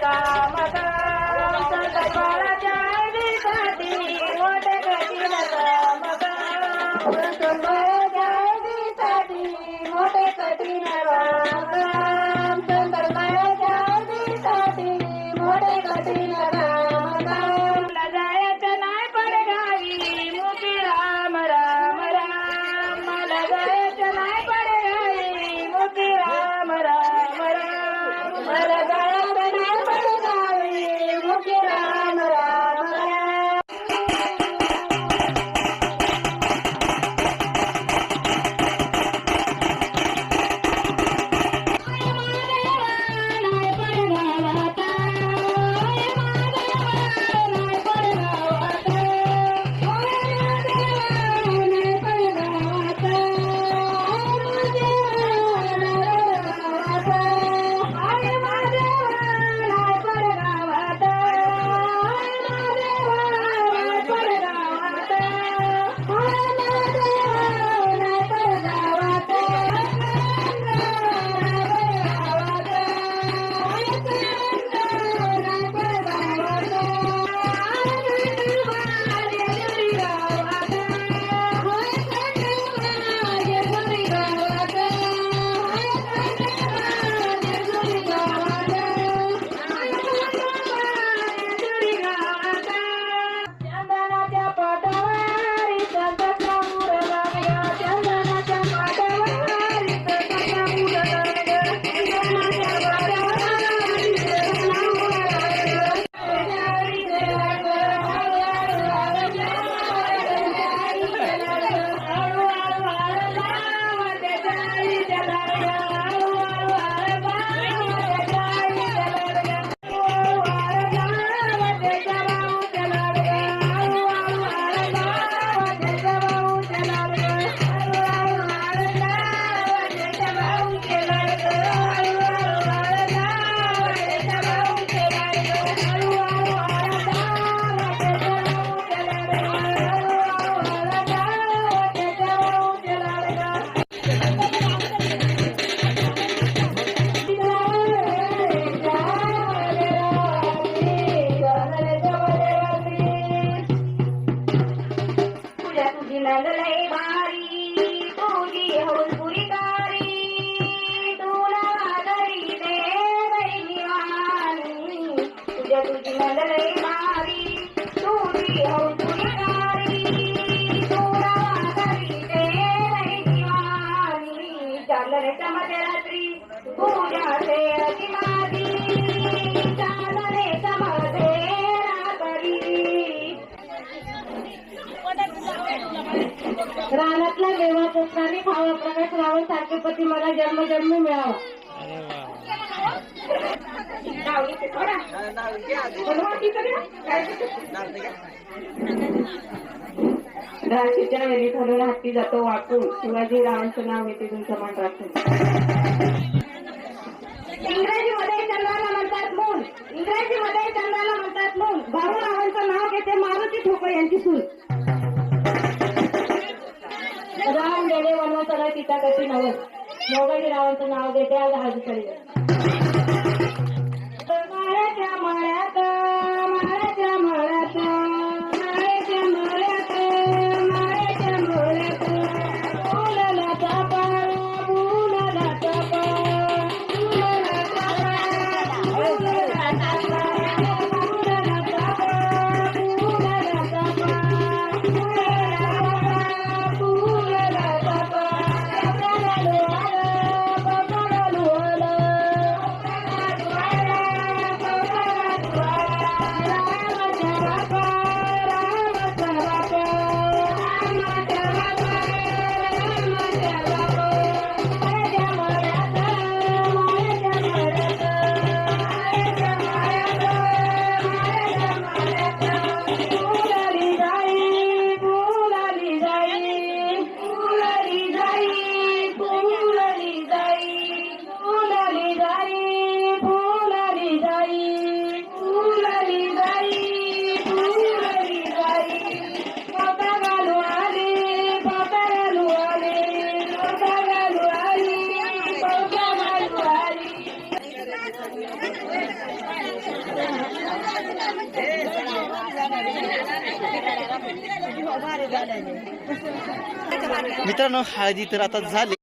काम काम संतबाळाच्या आईसाठी मोठे कठीण काम काम संतबाळाच्या आईसाठी मोठे कठीण काम काम संतबाळाच्या आईसाठी मोठे कठीण काम काम जायचं नाही पडगावी मुकी राम राम राम मला जायचं नाही पडगावी मुकी राम राम राम मला जायचं नाही पडगावी मुकी राम राम राम लई भारी तुझी हौसपुरी कारी तुला आदरी दे दैनिवानी तुझी लई भारी तुझी हौसपुरी कारी तुला आदरी दे दैनिवानी चालरेच्या मध्यरात्री पूजा सेरची माझी चालरेच्या मध्यरात्री रानातला देवा कोकणाने खावा प्रकाश रावण सारखे पती मला जन्मजन्मी मिळावा. राशीच्या वेळी ठरवून हत्ती जातो वाकून शिवाजी रावांचं नाव येते तुमचं मान राखून. इंग्रजीमध्ये चंद्राला म्हणतात मूल इंग्रजीमध्ये चंद्राला म्हणतात मूल भाऊ रावांचं नाव घेते मारुती ठोकर यांची सून. राम गेले वनवासाला सीता कशी नवस मोगली रावांचं नाव घेते आज हळदीकडे. माळ्याच्या मळ्यात माळ्याच्या मळ्यात माळ्याच्या मळ्यात माळ्याच्या मळ्यात फुलला चापा फुलला चापा फुलला चापा फुलला चापा फुलला चापा फुलला चापा मित्रांनो हळदी तर आता झाली.